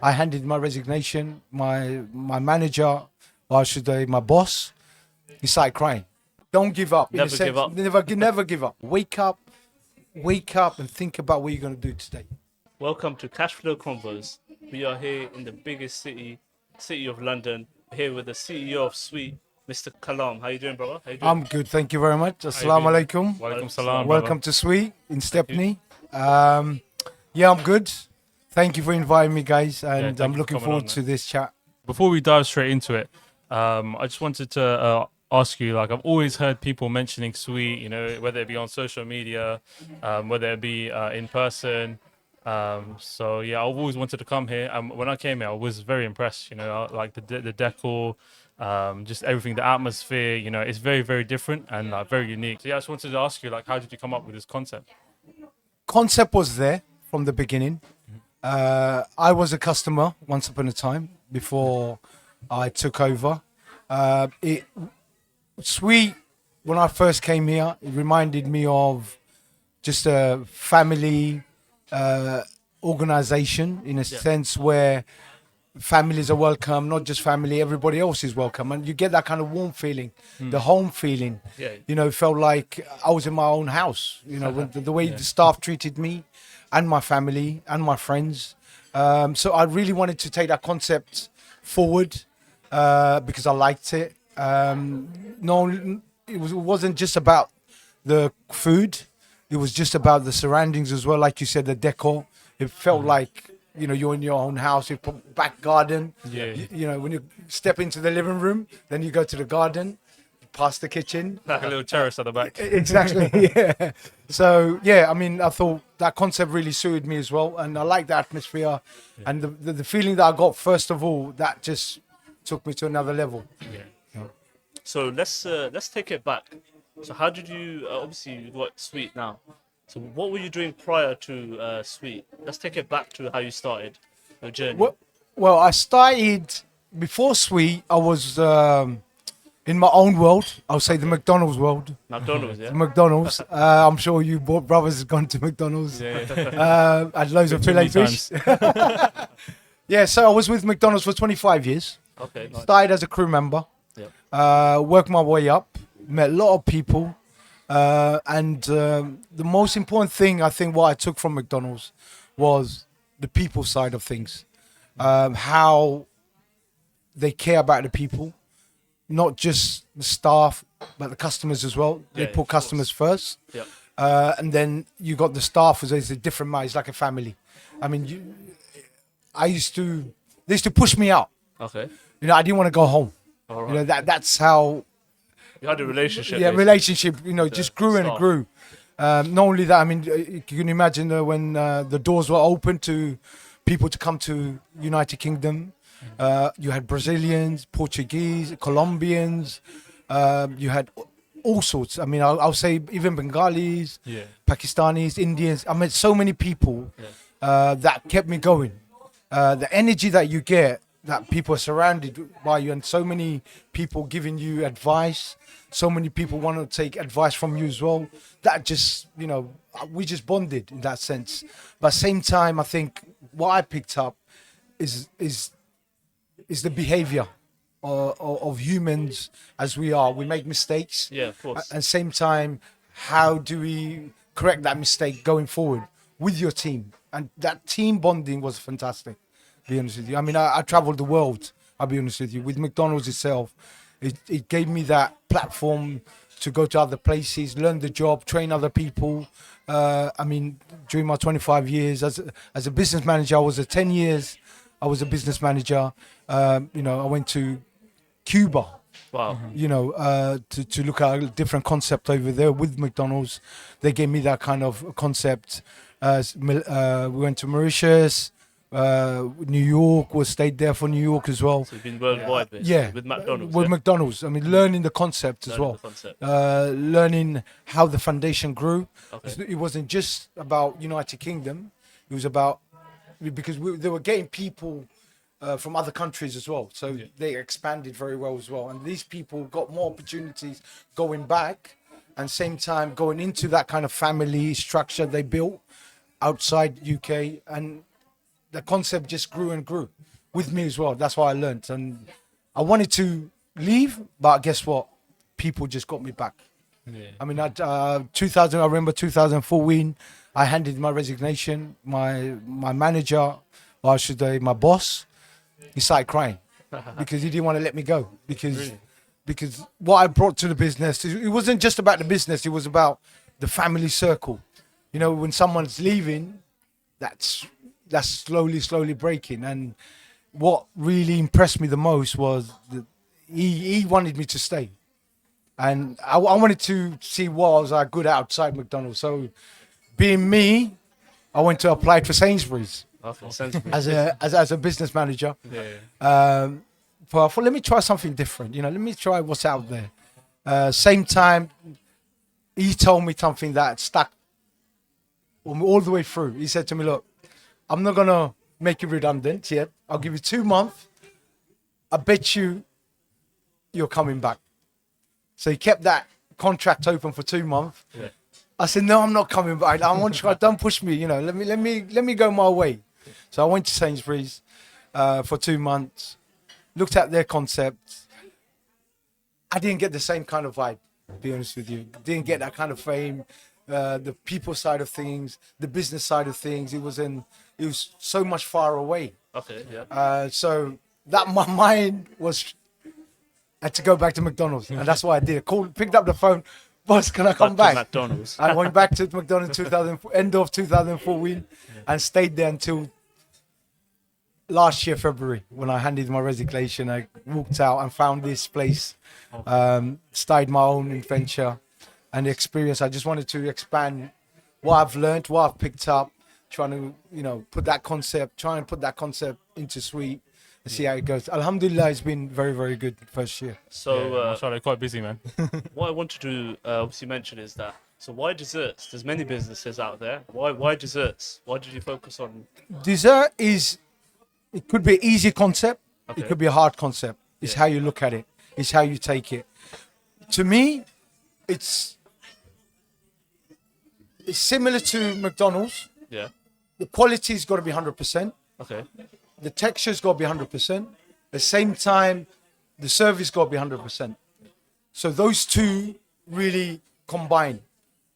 I handed my resignation. My manager, or I should say my boss, he started crying. Don't give up. Never give up. Never give up. Wake up and think about what you're going to do today. Welcome to Cashflow Convos. We are here in the biggest city of London, here with the CEO of Sweet, Mr. Kalam. How you doing, brother? How you doing? I'm good. Thank you very much. Assalamu alaikum. Walaikum salam. Welcome to Sweet in Stepney. Yeah, I'm good. Thank you for inviting me, guys. And thank I'm you for looking coming forward on, to this chat. Before we dive straight into it, I just wanted to ask you, like, I've always heard people mentioning Sweet, you know, whether it be on social media, whether it be in person. So yeah, I've always wanted to come here. And when I came here, I was very impressed, you know, like the decor, just everything, the atmosphere, you know, it's very, very different and very unique. So yeah, I just wanted to ask you, like, how did you come up with this concept? Concept was there from the beginning. I was a customer once upon a time before I took over. Sweet, when I first came here, it reminded me of just a family organization in a sense where families are welcome, not just family, everybody else is welcome. And you get that kind of warm feeling, the home feeling. Yeah. You know, it felt like I was in my own house, you know, with the way the staff treated me and my family and my friends. So I really wanted to take that concept forward because I liked it. No, it wasn't just about the food. It was just about the surroundings as well. Like you said, the decor. It felt like, you know, you're in your own house, your back garden. Yeah. You know, when you step into the living room, then you go to the garden, past the kitchen. Like a little terrace at the back. Exactly, yeah. So, yeah, I mean, I thought that concept really suited me as well. And I like the atmosphere and the feeling that I got, first of all, that just took me to another level. Yeah. So let's take it back. So how did you, obviously you got Sweet now. So what were you doing prior to Sweet? Let's take it back to how you started your journey. Well, I started, before Sweet, I was in my own world. I'll say the McDonald's world. McDonald's, yeah? McDonald's. I'm sure you brothers have gone to McDonald's. Had loads of filet fish. Yeah, so I was with McDonald's for 25 years. Okay, nice. Started as a crew member. Yeah. Worked my way up. Met a lot of people. And the most important thing, I think, what I took from McDonald's was the people side of things. How they care about the people. Not just the staff, but the customers as well. They put customers first. Yeah. And then you got the staff as a different mind. It's like a family. I mean, they used to push me out. Okay. You know, I didn't want to go home. All right. You know, that's how. You had a relationship. Yeah, basically. relationship. You know, just grew and it staff. grew. Not only that, I mean, you can imagine when the doors were open to people to come to United Kingdom. You had Brazilians, Portuguese, Colombians. You had all sorts. I mean, I'll say even Bengalis, Pakistanis, Indians. I met so many people that kept me going. The energy that you get, that people are surrounded by you, and so many people giving you advice. So many people want to take advice from you as well. That just, you know, we just bonded in that sense. But at the same time, I think what I picked up is the behavior of humans as we are. We make mistakes. Yeah, of course. At the same time, how do we correct that mistake going forward with your team? And that team bonding was fantastic, to be honest with you. I mean, I traveled the world, I'll be honest with you. With McDonald's itself, it gave me that platform to go to other places, learn the job, train other people. I mean, during my 25 years as a business manager, I was 10 years. I was a business manager. You know, I went to Cuba. Wow. You know, to look at a different concept over there with McDonald's. They gave me that kind of concept. We went to Mauritius, New York. We stayed there for New York as well. So you've been worldwide, basically, Yeah, with McDonald's. With yeah? McDonald's. I mean, learning the concept as well. The concept. Learning how the foundation grew. Okay. It wasn't just about United Kingdom. It was about, because they were getting people from other countries as well. So they expanded very well as well. And these people got more opportunities going back, and same time going into that kind of family structure they built outside UK. And the concept just grew and grew with me as well. That's what I learned. And I wanted to leave, but guess what? People just got me back. Yeah. I mean, I remember 2014, I handed my resignation. My manager, or I should say my boss, he started crying because he didn't want to let me go. Because what I brought to the business, it wasn't just about the business, it was about the family circle. You know, when someone's leaving, that's slowly breaking. And what really impressed me the most was that he wanted me to stay. And I wanted to see what I was good at outside McDonald's. So being me, I went to apply for Sainsbury's Okay, sensible. as a business manager. But I thought, let me try something different. You know, let me try what's out there. Same time, he told me something that stuck all the way through. He said to me, look, I'm not going to make you redundant yet. I'll give you 2 months. I bet you're coming back. So he kept that contract open for 2 months. Yeah. I said, no, I'm not coming back. I want to try. Don't push me. You know, let me go my way. So I went to Sainsbury's for 2 months, looked at their concepts. I didn't get the same kind of vibe, to be honest with you. Didn't get that kind of fame, the people side of things, the business side of things. It was so much far away. Okay, yeah. So that my mind was, I had to go back to McDonald's, and that's what I did. Picked up the phone, boss, can I come Back back? to McDonald's. I went back to McDonald's end of 2014 and stayed there until last year, February, when I handed my resignation. I walked out and found this place, started my own adventure and experience. I just wanted to expand what I've learned, what I've picked up, trying to, put that concept into Sweet and see how it goes. Alhamdulillah, it's been very, very good first year. So, Sorry, quite busy, man. what I want to do, obviously mention is that, so why desserts? There's many businesses out there. Why desserts? Why did you focus on? Dessert it could be an easy concept. Okay. It could be a hard concept. It's how you look at it. It's how you take it. To me, it's similar to McDonald's. Yeah. The quality's got to be 100%. Okay. The texture's got to be 100%. At the same time, the service got to be 100%. So those two really combine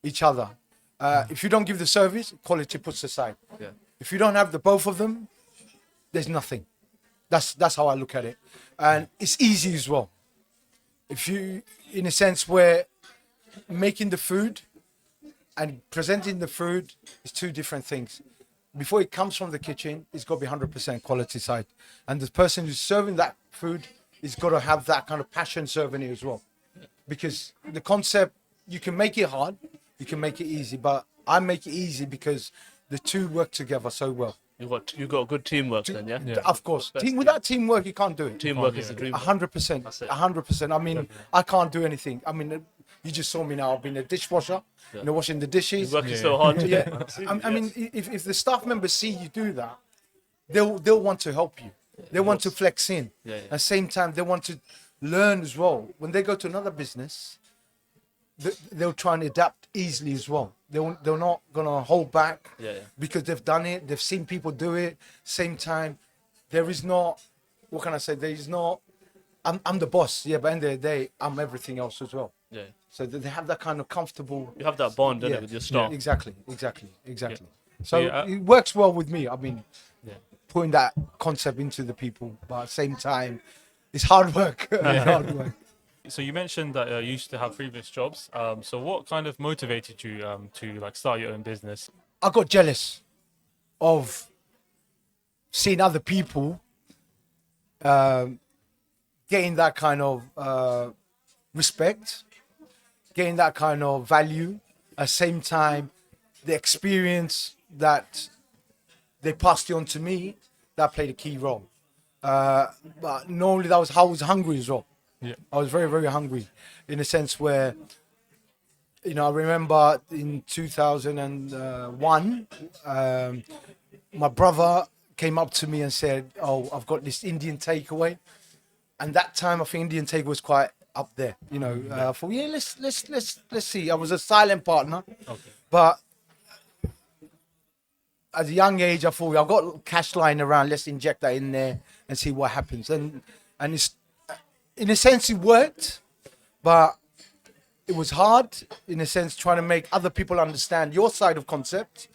each other. If you don't give the service, quality puts aside. Yeah. If you don't have the both of them, there's nothing. That's how I look at it. And it's easy as well. If you, in a sense where making the food and presenting the food is two different things. Before it comes from the kitchen, it's got to be 100% quality side. And the person who's serving that food is got to have that kind of passion serving it as well. Because the concept, you can make it hard, you can make it easy, but I make it easy because the two work together so well. You got good teamwork then, yeah? Of course. Without teamwork, you can't do it. Teamwork is the dream. 100%. That's it. 100%. I mean, I can't do anything. I mean, you just saw me now. I've been a dishwasher, washing the dishes. You're working so hard to Yeah. I mean, if the staff members see you do that, they'll want to help you. They want to flex in. Yeah. At the same time, they want to learn as well. When they go to another business, they'll try and adapt easily as well. They're not gonna hold back because they've done it. They've seen people do it. Same time, there is not. What can I say? There is not. I'm the boss. Yeah, but at the end of the day, I'm everything else as well. Yeah. So they have that kind of comfortable. You have that bond, don't you, with your staff? Exactly. So Yeah. it works well with me. I mean, putting that concept into the people, but at the same time, it's hard work. It's hard work. So you mentioned that you used to have previous jobs. So what kind of motivated you to start your own business? I got jealous of seeing other people getting that kind of respect, getting that kind of value. At the same time, the experience that they passed on to me, that played a key role. But not only that, I was hungry as well. Yeah. I was very, very hungry in a sense where, I remember in 2001, my brother came up to me and said, "Oh, I've got this Indian takeaway." And that time, I think Indian takeaway was quite up there. I thought, let's see. I was a silent partner, but at a young age, I thought I've got cash lying around. Let's inject that in there and see what happens. And it's, in a sense, it worked, but it was hard in a sense trying to make other people understand your side of concept,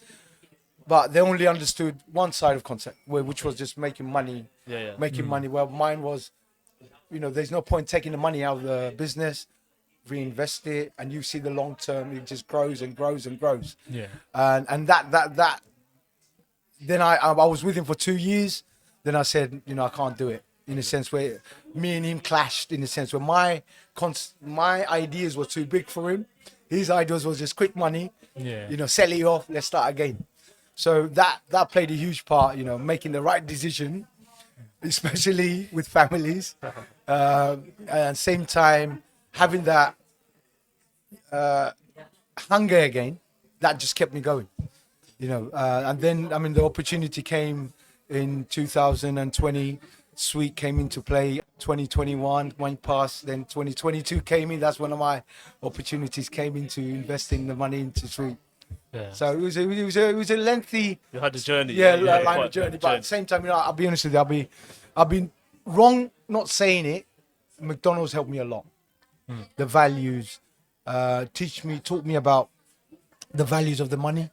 but they only understood one side of concept, which was just making money. Making money. Well, mine was, there's no point taking the money out of the business, reinvest it, and you see the long term. It just grows and grows and grows. Yeah. And that. Then I was with him for 2 years. Then I said, I can't do it. In a sense where me and him clashed. In a sense where my ideas were too big for him. His ideas was just quick money. Yeah. Sell it off. Let's start again. So that played a huge part. Making the right decision, especially with families. And same time having that hunger again. That just kept me going. And then the opportunity came in 2020. Sweet came into play. 2021 went past. Then 2022 came in. That's one of my opportunities came into investing the money into Sweet. Yeah. So it was a lengthy. You had a journey. Line of journey. But at the same time, I'll be honest with you. I've been wrong not saying it. McDonald's helped me a lot. The values, taught me about the values of the money.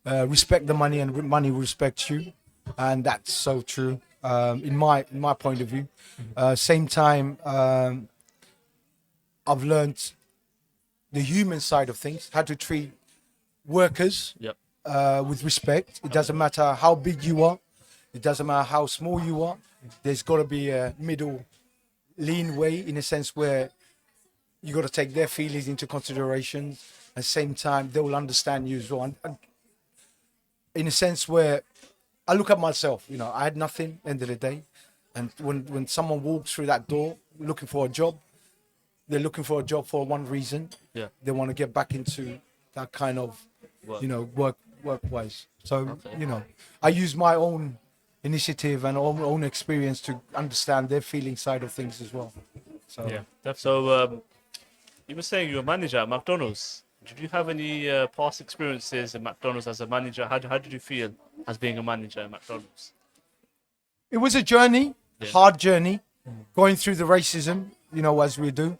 Respect the money, and money will respect you, and that's so true. In my point of view. Same time, I've learned the human side of things, how to treat workers with respect. It doesn't matter how big you are. It doesn't matter how small you are. There's got to be a middle lean way, in a sense where you got to take their feelings into consideration. At the same time, they will understand you as well. And in a sense where I look at myself, I had nothing end of the day. And when someone walks through that door looking for a job, they're looking for a job for one reason. Yeah. They want to get back into that kind of, work-wise. So, I use my own initiative and own experience to understand their feeling side of things as well. So, Yeah. Definitely. So you were saying you were a manager at McDonald's. Did you have any past experiences in McDonald's as a manager? How did you feel as being a manager at McDonald's? it was a journey, hard journey, going through the racism, as we do,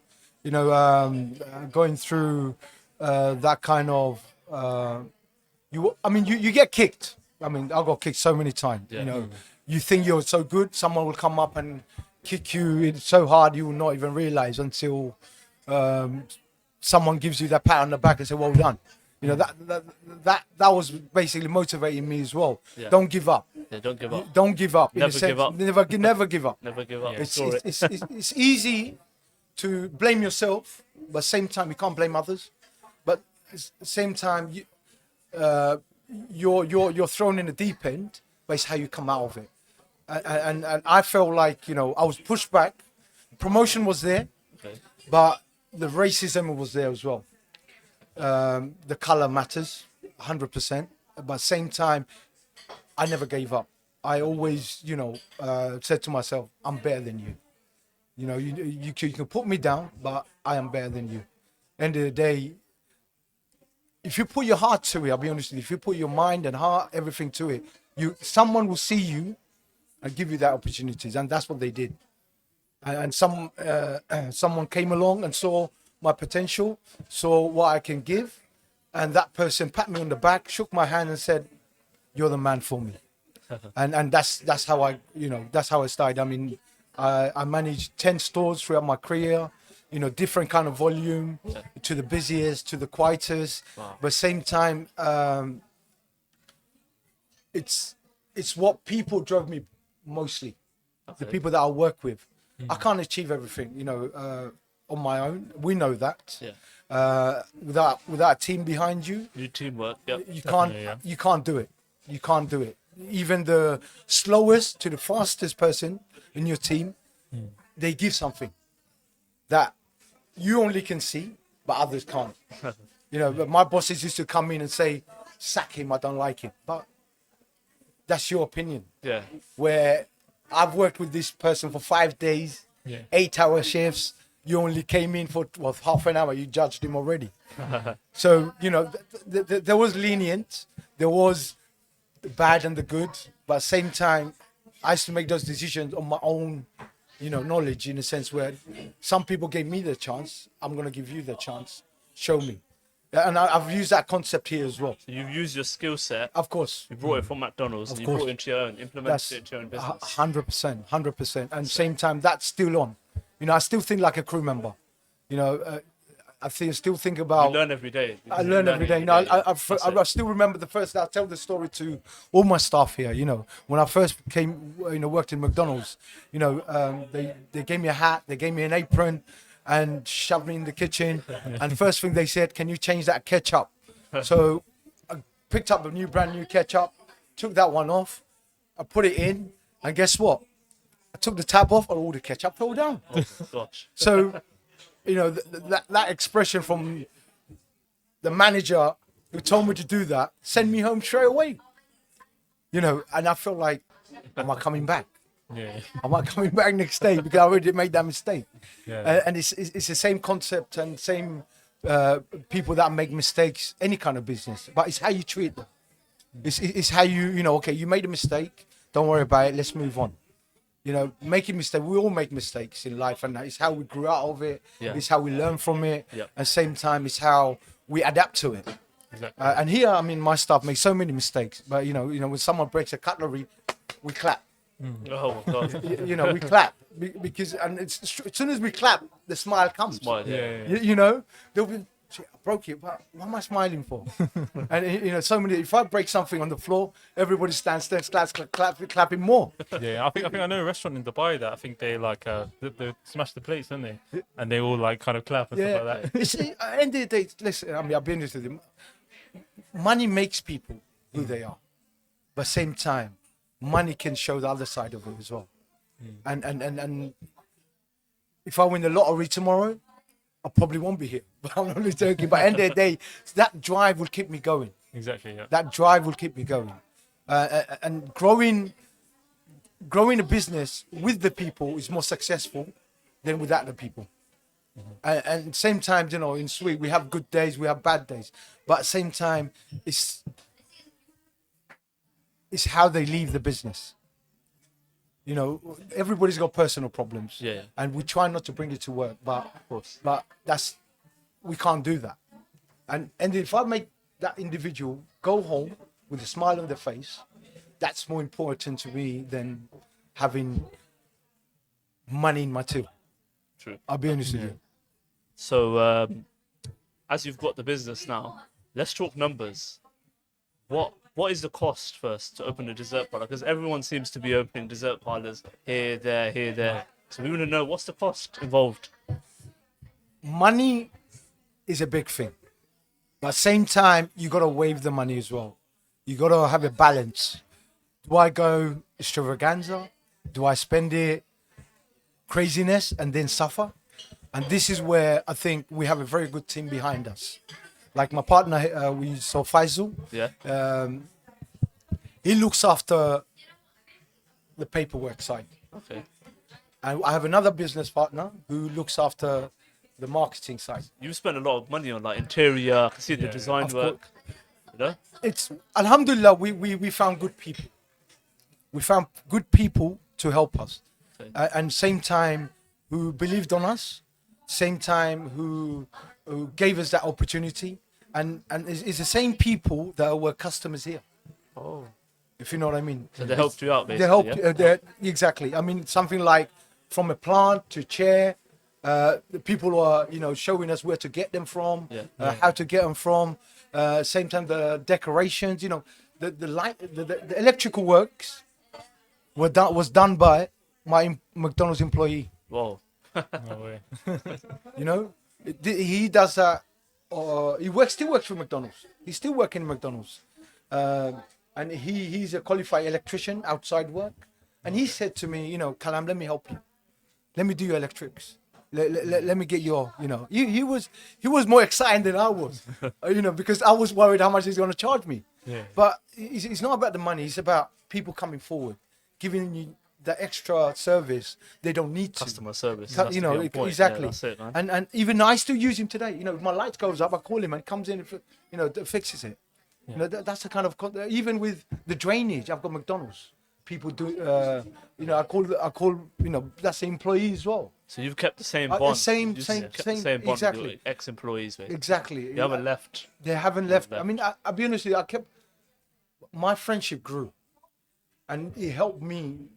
going through that kind of, you get kicked. I got kicked so many times, you think you're so good, someone will come up and kick you so hard you will not even realize until someone gives you that pat on the back and say, well done. That was basically motivating me as well. Yeah. Don't give up. Yeah, don't give up. Don't give up. Never give up. Never give up. Never give up. It's easy to blame yourself, but at the same time you can't blame others. But at the same time you're thrown in the deep end, but it's how you come out of it. And I felt like I was pushed back. Promotion was there, but the racism was there as well. The color matters 100%, but at the same time I never gave up. I always said to myself, I'm better than you. You can put me down, but I am better than you. End of the day, if you put your heart to it, I'll be honest with you, if you put your mind and heart, everything to it, someone will see you and give you that opportunities, and that's what they did. And someone came along and saw my potential, saw what I can give, and that person pat me on the back, shook my hand, and said, "You're the man for me." and that's how I started. I managed 10 stores throughout my career. Different kind of volume, to the busiest, to the quietest. Wow. But same time, it's what people drove me mostly. The people that I work with. I can't achieve everything, on my own. We know that. Yeah. Without a team behind you, New teamwork. Yep. you can't do it. You can't do it. Even the slowest to the fastest person in your team, they give something that you only can see, but others can't. But my bosses used to come in and say, "Sack him, I don't like him." But that's your opinion. Yeah. Where I've worked with this person for 5 days, 8-hour shifts. You only came in for half an hour. You judged him already. So there was lenient. There was the bad and the good, but at the same time, I used to make those decisions on my own, knowledge, in a sense where some people gave me the chance. I'm gonna give you the chance. Show me, and I've used that concept here as well. So you've used your skill set. Of course, You brought it from McDonald's. And you course. brought it into your own, implemented it into your own business. 100%, 100%. And same time, that's still on. I still think like a crew member. Still think about. You learn every day. I learn every day. I still remember the first. I tell the story to all my staff here. When I first came, worked in McDonald's. They gave me a hat, they gave me an apron, and shoved me in the kitchen. And the first thing they said, "Can you change that ketchup?" So I picked up a brand new ketchup, took that one off, I put it in, and guess what? I took the tab off, and all the ketchup fell down. Oh gosh. So. That expression from the manager who told me to do that sent me home straight away. And I felt like, am I coming back? Yeah. Am I coming back next day? Because I already made that mistake. Yeah. And it's the same concept and same people that make mistakes, any kind of business. But it's how you treat them. It's how you, okay, you made a mistake. Don't worry about it. Let's move on. Making mistakes. We all make mistakes in life, and it's how we grew out of it. Yeah. It's how we learn from it. Yeah. At the same time, it's how we adapt to it. Exactly. And here, my staff make so many mistakes. But when someone breaks a cutlery, we clap. Oh my god. We clap because, and as soon as we clap, the smile comes. Smile, yeah. They'll be. "Shit, I broke it, but what am I smiling for?" And so many. If I break something on the floor, everybody stands there, clapping more. Yeah, I think I know a restaurant in Dubai that I think they like they smash the plates, don't they? And they all like kind of clap and stuff like that. You see, at the end of the day, listen. I'll be honest with you. Money makes people who they are, but same time, money can show the other side of it as well. And if I win the lottery tomorrow, I probably won't be here. But I'm only joking. But at the end of the day, that drive will keep me going. Exactly. Yeah. That drive will keep me going. And growing a business with the people is more successful than without the people. And same time, in Sweet, we have good days, we have bad days. But at the same time, it's how they leave the business. Everybody's got personal problems. Yeah. And we try not to bring it to work, but Of course. but we can't do that. And if I make that individual go home with a smile on their face, that's more important to me than having money in my till. True. I'll be honest with you. So, as you've got the business now, let's talk numbers. What is the cost first to open a dessert parlor? Because everyone seems to be opening dessert parlors here, there. So we want to know, what's the cost involved? Money is a big thing. But at the same time, you got to waive the money as well. You got to have a balance. Do I go extravaganza? Do I spend it craziness and then suffer? And this is where I think we have a very good team behind us. Like my partner, we saw Faisal. Yeah. He looks after the paperwork side. Okay. And I have another business partner who looks after the marketing side. You've spent a lot of money on like interior. I can see the design of work. It's Alhamdulillah, we found good people. We found good people to help us. Okay. And same time who believed on us, same time who gave us that opportunity. And it's the same people that were customers here. Oh. If you know what I mean. So they helped you out, basically. They helped, exactly. I mean, something like from a plant to chair, the people are, showing us where to get them from, how to get them from. Same time, the decorations, the light, the electrical works was done by my McDonald's employee. Whoa. No way. He does that. He still works for McDonald's. He's still working in McDonald's. And he's a qualified electrician outside work. And he said to me, Kalam, let me help you. Let me do your electrics. Let me get your, he was more excited than I was, because I was worried how much he's going to charge me. Yeah. But it's not about the money. It's about people coming forward, giving you the extra service they don't need to. Customer service. Has to be on point. Exactly. Yeah, that's it, man. And even I still use him today. If my light goes up, I call him and he comes in and, fixes it. You know, that's the kind of even with the drainage. I've got McDonald's. People do, you know, I call, you know, that's the employee as well. So you've kept the same The bond. same- You've same- kept same- the same bond exactly. with your ex-employees, basically. Exactly. You haven't left. They haven't left. I left. mean, I'll be honest with you. I kept my friendship grew, and it helped me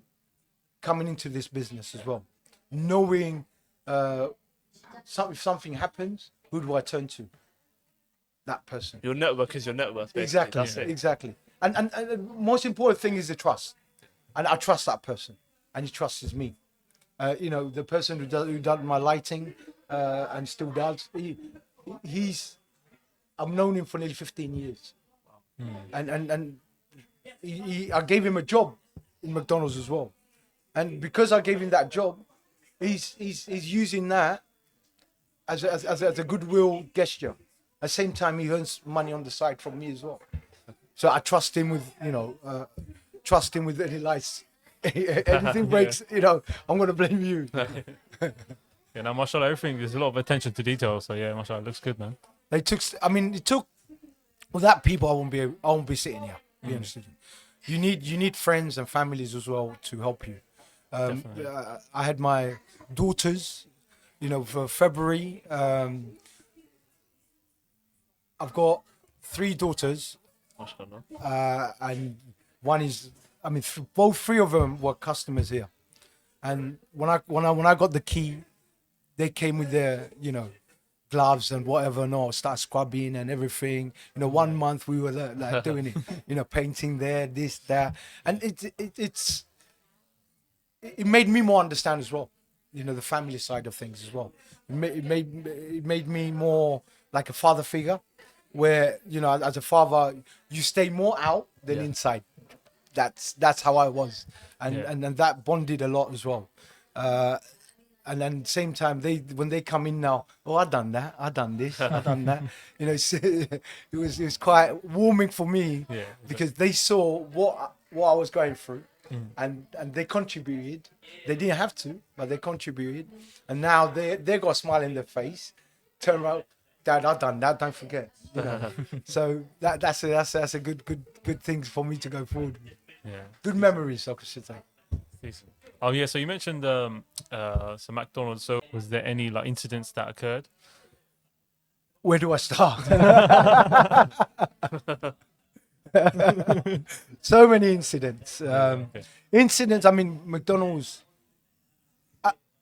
coming into this business as well, knowing if something happens, who do I turn to? That person. Your network is your net worth, basically. Exactly. That's it. Exactly. And the most important thing is the trust, and I trust that person, and he trusts me. You know, the person who done my lighting and still does. I've known him for nearly 15 years, and I gave him a job in McDonald's as well, and because I gave him that job, he's using that as a goodwill gesture. At the same time, he earns money on the side from me as well. So I trust him with, you know, trust him with any lights. Anything breaks, you know, I'm gonna blame you. Yeah, now, mashallah, everything, there's a lot of attention to detail. So, yeah, mashallah, it looks good, man. It took without people, I won't be sitting here. To be honest with you. You need friends and families as well to help you. I had my daughters, you know, for February. I've got 3 daughters, MashaAllah. and one is, I mean, both 3 of them were customers here. And when I got the key, they came with their, you know, gloves and whatever, no, start scrubbing and everything. You know, 1 month we were there, like doing it, you know, painting there, this, that, and it made me more understand as well. You know, the family side of things as well. It made me more like a father figure, where, you know, as a father, you stay more out than inside. That's how I was, and that bonded a lot as well. And then same time, when they come in now, oh, I done that, I done this, I done that. You know, it was quite warming for me, because they saw what I was going through, and they contributed. They didn't have to, but they contributed, and now they got a smile in their face. Turn around, Dad, I done that. Don't forget. You know? So that's a good thing for me to go forward with. Yeah. Good memories, I should say. Decent. Oh, yeah, so you mentioned so McDonald's. So was there any like incidents that occurred? Where do I start? So many incidents. Incidents. I mean, McDonald's.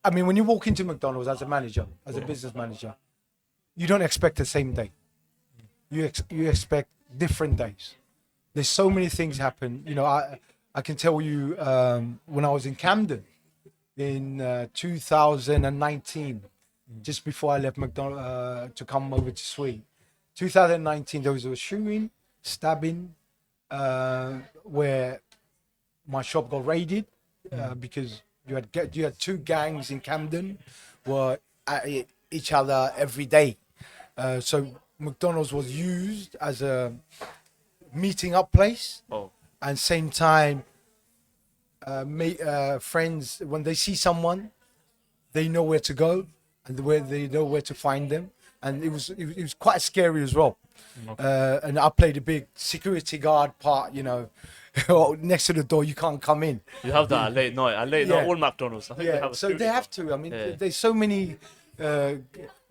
I mean, when you walk into McDonald's as a manager, as a business manager, you don't expect the same day. You expect different days. There's so many things happen. You know, I can tell you when I was in Camden in 2019, just before I left McDonald's to come over to Sweet. 2019, there was a shooting, stabbing, where my shop got raided because you had 2 gangs in Camden were at each other every day. So McDonald's was used as a meeting up place, and same time, friends, when they see someone, they know where to go and they know where to find them, and it was quite scary as well. And I played a big security guard part, you know, next to the door, you can't come in. You have that at late night. At late night, all McDonald's. I think they have a so security they have to. I mean, there's so many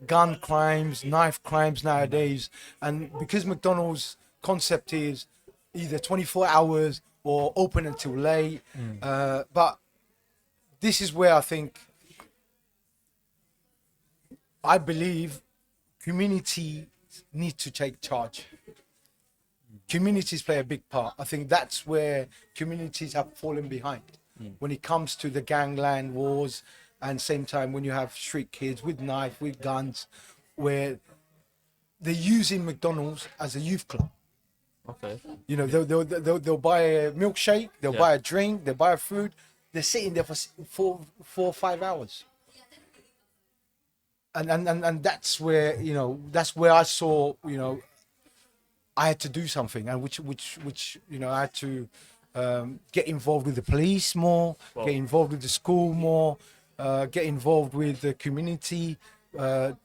gun crimes, knife crimes nowadays, and because McDonald's concept is either 24 hours or open until late, but this is where I believe community need to take charge. Communities play a big part. I think that's where communities have fallen behind when it comes to the gangland wars, and same time when you have street kids with knife, with guns, where they're using McDonald's as a youth club. Okay. You know, they'll buy a milkshake, they'll buy a drink, they'll buy a food. They're sitting there for 4 or 5 hours. And that's where, you know, that's where I saw, you know, I had to do something, and which you know, I had to get involved with the police more, get involved with the school more, get involved with the community to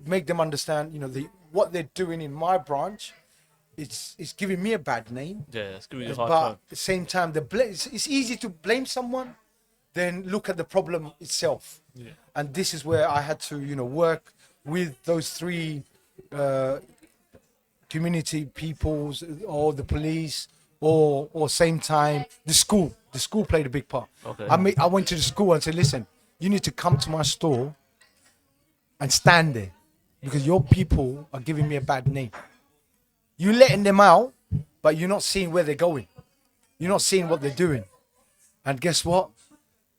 make them understand, you know, what they're doing in my branch it's giving me a bad name. Yeah, it's giving you a hard But time. at the same time, it's easy to blame someone than look at the problem itself. Yeah. And this is where I had to, work with those three community peoples, or the police, or same time the school. The school played a big part. Okay. I went to the school and said, listen, you need to come to my store and stand there because your people are giving me a bad name. You're letting them out, but you're not seeing where they're going. You're not seeing what they're doing. And guess what?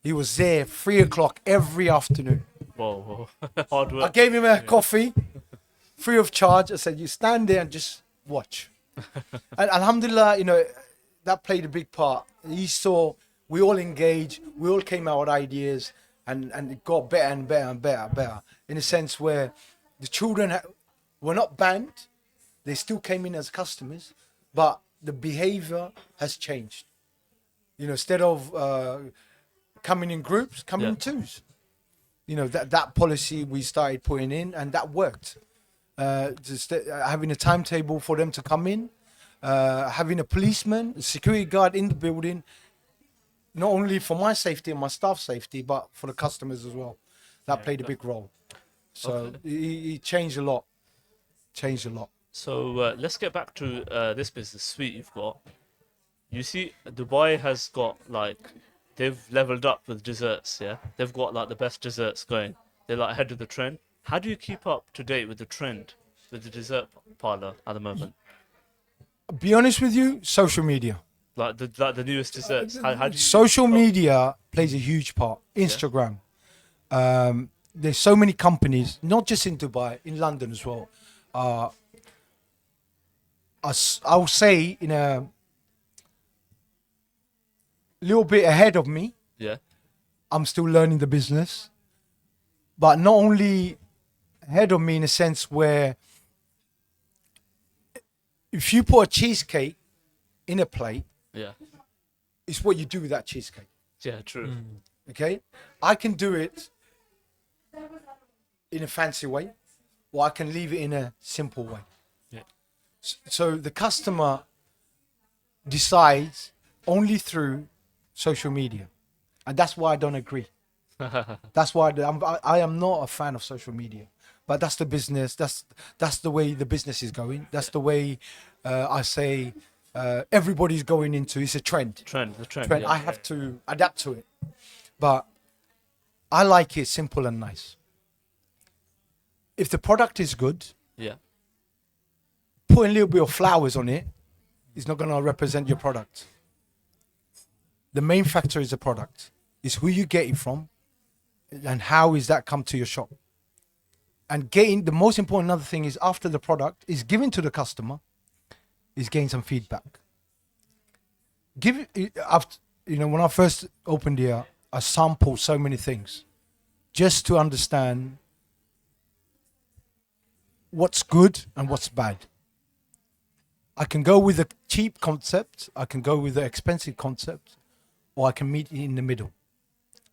He was there 3 o'clock every afternoon. Whoa. Hard I work. gave him a coffee, free of charge. I said, you stand there and just watch. And alhamdulillah, that played a big part. He saw we all engaged, we all came out with ideas, and it got better and better and better and better. In a sense where the children were not banned, they still came in as customers, but the behavior has changed. Instead of coming in groups, coming in twos. That policy we started putting in, and that worked. Just having a timetable for them to come in, having a policeman, a security guard in the building, not only for my safety and my staff safety, but for the customers as well. That played a big role. So it changed a lot. So let's get back to this business suite you've got. You see, Dubai has got they've leveled up with desserts. Yeah, they've got the best desserts going. They're ahead of the trend. How do you keep up to date with the trend with the dessert parlor at the moment? Be honest with you, social media. The newest desserts. How do you? Social media plays a huge part. Instagram. There's so many companies, not just in Dubai, in London as well. I'll say in a little bit ahead of me. Yeah. I'm still learning the business, but not only ahead of me in a sense where if you put a cheesecake in a plate, Yeah. it's what you do with that cheesecake. Yeah. True. Okay, I can do it in a fancy way, or I can leave it in a simple way. Yeah. So the customer decides only through social media, and that's why I don't agree. That's why I am not a fan of social media. But that's the business. That's the way the business is going. That's the way I say everybody's going into. It's a trend. The trend. Yeah. I have to adapt to it. But I like it simple and nice. If the product is good, Yeah. putting a little bit of flowers on it is not going to represent your product. The main factor is the product. It's who you get it from and how is that come to your shop. And the most important other thing is after the product is given to the customer, is getting some feedback. When I first opened here, I sampled so many things just to understand what's good and what's bad. I can go with a cheap concept, I can go with the expensive concept, or I can meet in the middle.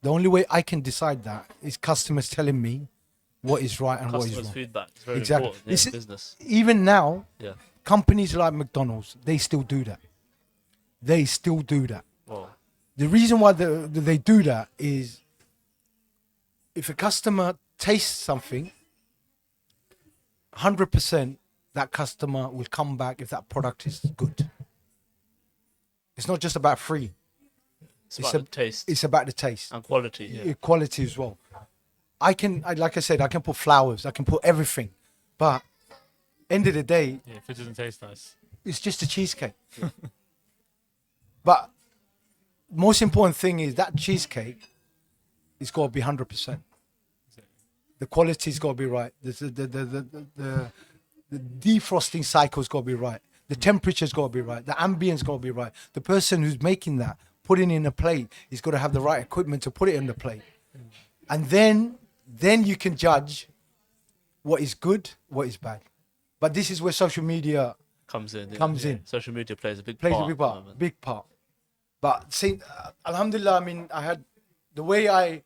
The only way I can decide that is customers telling me what is right and what is Customers' wrong. feedback is very Exactly. important in business. Even now, Yeah. companies like McDonald's, they still do that. Well, The reason why they do that is if a customer tastes something, 100% that customer will come back if that product is good. It's not just about free. it's about the taste It's about the taste. and quality. Yeah. Quality as well. Like I said, I can put flowers, I can put everything, but end of the day, Yeah, if it doesn't taste nice. it's just a cheesecake. But most important thing is that cheesecake it's got to be 100%. The quality's got to be right. The defrosting cycle's got to be right. The temperature's got to be right. The ambience got to be right. The person who's making that, putting in a plate, is got to have the right equipment to put it in the plate. And then you can judge what is good, what is bad. But this is where social media Comes in. Social media plays a big plays part. a big at the part. moment. Big part. But see, alhamdulillah, I mean, I had the way I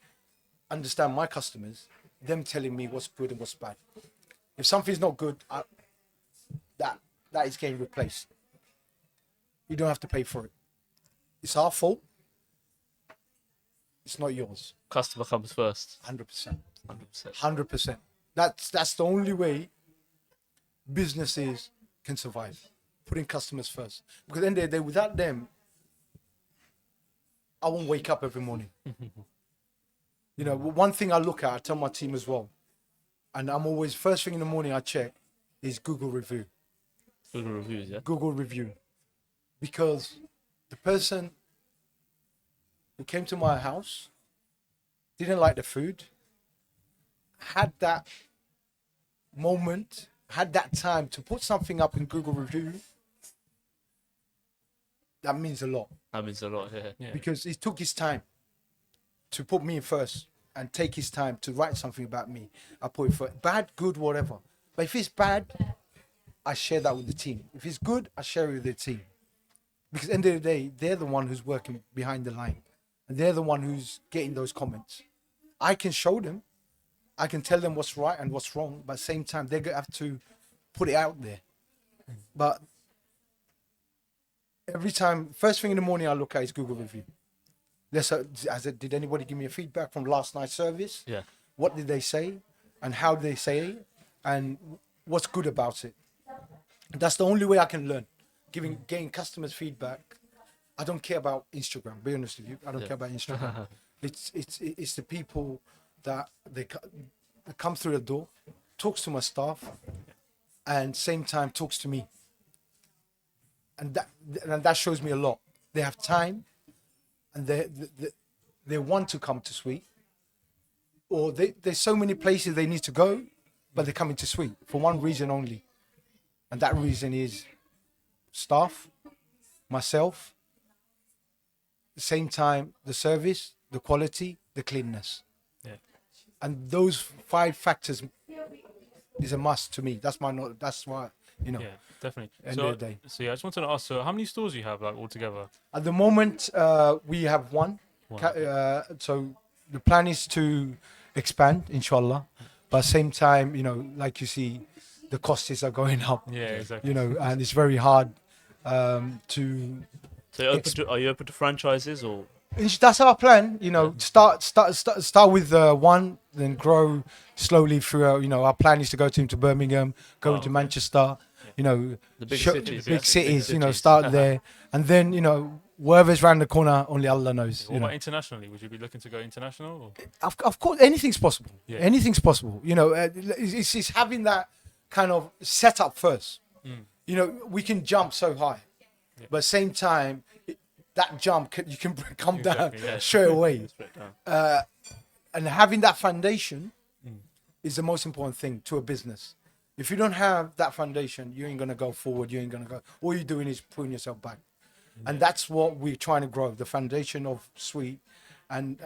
understand my customers, them telling me what's good and what's bad. If something's not good, that is getting replaced. You don't have to pay for it. It's our fault. It's not yours. Customer comes first. 100%. 100%. 100%. That's the only way businesses can survive. Putting customers first. Because at the end of the day, without them, I won't wake up every morning. You know, one thing I look at, I tell my team as well, and I'm always, first thing in the morning I check is Google review. Google reviews, yeah. Google review. Because the person who came to my house, didn't like the food, had that moment, had that time to put something up in Google review, that means a lot. That means a lot, yeah. Yeah. Because he took his time to put me first and take his time to write something about me. I put it first. Bad, good, whatever. But if it's bad, I share that with the team. If it's good, I share it with the team. Because at the end of the day, they're the one who's working behind the line. And they're the one who's getting those comments. I can show them. I can tell them what's right and what's wrong. But at the same time, they're going to have to put it out there. But every time, first thing in the morning I look at is Google review. Did anybody give me a feedback from last night's service? Yeah. What did they say? And how did they say it? And what's good about it? That's the only way I can learn. Getting customers feedback. I don't care about Instagram. Be honest with you, I don't care about Instagram. It's the people that they come through the door, talks to my staff, and same time talks to me. And that shows me a lot. They have time, and they want to come to Sweet. Or there's so many places they need to go, but they're coming to Sweet for one reason only, and that reason is staff, myself. The same time, the service, the quality, the cleanness. Yeah. And those 5 factors is a must to me. That's why, you know. Yeah, definitely. End So, of the day. so yeah, I just wanted to ask, so how many stores do you have like altogether? At the moment, we have one. So the plan is to expand, inshallah. But at the same time, you know, like you see, the costs are going up. Yeah, exactly. You know, and it's very hard to. So are you open to franchises or? That's our plan. You know, start with one, then grow slowly through. You know, our plan is to go to Birmingham, go into Manchester. You know, The big cities, big yeah. cities. Big You know, cities. start there, and then you know, wherever's around the corner, only Allah knows. What You know. about internationally? Would you be looking to go international? Or? Of course, anything's possible. Yeah. Anything's possible. You know, it's having that kind of setup first. You know, we can jump so high, but at the same time, that jump you can come down Exactly, yeah. straight away. Straight down. And having that foundation is the most important thing to a business. If you don't have that foundation, you ain't gonna go forward. You ain't gonna go. All you're doing is pulling yourself back, and that's what we're trying to grow: the foundation of Sweet, and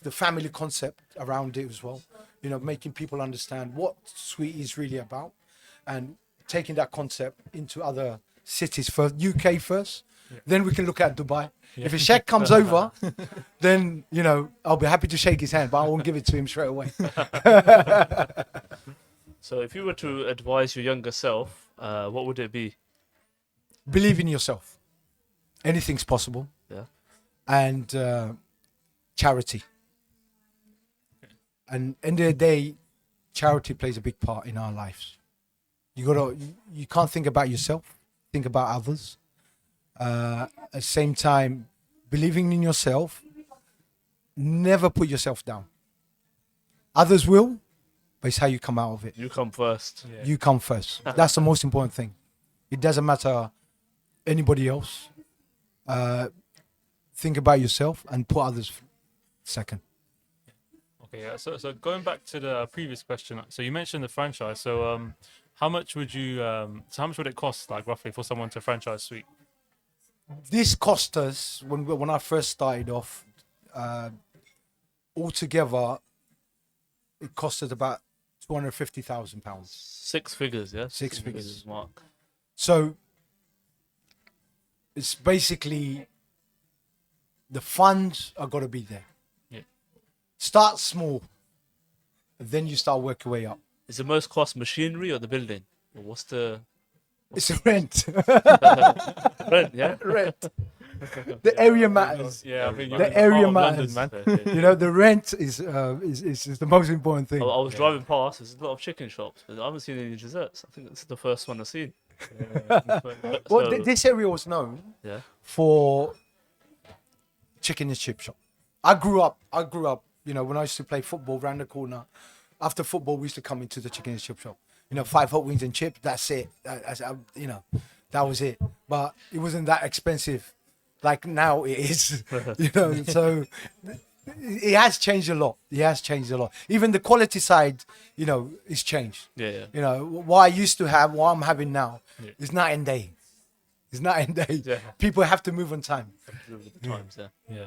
the family concept around it as well. You know, making people understand what Sweet is really about, and taking that concept into other cities first, UK first. Then we can look at Dubai. If a sheikh comes over, then you know I'll be happy to shake his hand, but I won't give it to him straight away. So if you were to advise your younger self, what would it be? Believe in yourself. Anything's possible. Yeah. And charity. And end of the day, charity plays a big part in our lives. You can't think about yourself. Think about others. At the same time, believing in yourself. Never put yourself down. Others will, but it's how you come out of it. You come first. Yeah. You come first. That's the most important thing. It doesn't matter anybody else. Think about yourself and put others second. Okay, yeah. So going back to the previous question, so you mentioned the franchise. So how much would it cost, like roughly, for someone to franchise Sweet? This cost us when I first started off. Altogether, it cost us about £250,000. 6 figures, yeah. 6 figures. Mark. So it's basically the funds are got to be there. Yeah. Start small, and then you start working your way up. Is the most cost machinery or the building? Or what's the It's rent. Rent, yeah. Rent. The area matters. Yeah, I mean, The you're in the area heart of London, matters. man. You know, the rent is the most important thing. I was driving past. There's a lot of chicken shops, but I haven't seen any desserts. I think this is the first one I've seen. Well, So- this area was known Yeah. for chicken and chip shop. I grew up, you know, when I used to play football round the corner. After football, we used to come into the chicken and chip shop. You know, 5 hot wings and chips, that's it. You know, that was it. But it wasn't that expensive like now it is. You know, so it has changed a lot. It has changed a lot. Even the quality side, you know, is changed. Yeah. You know, what I used to have, what I'm having now, is night and day. It's night and day. Yeah. People have to move on time. With the times, yeah. Yeah.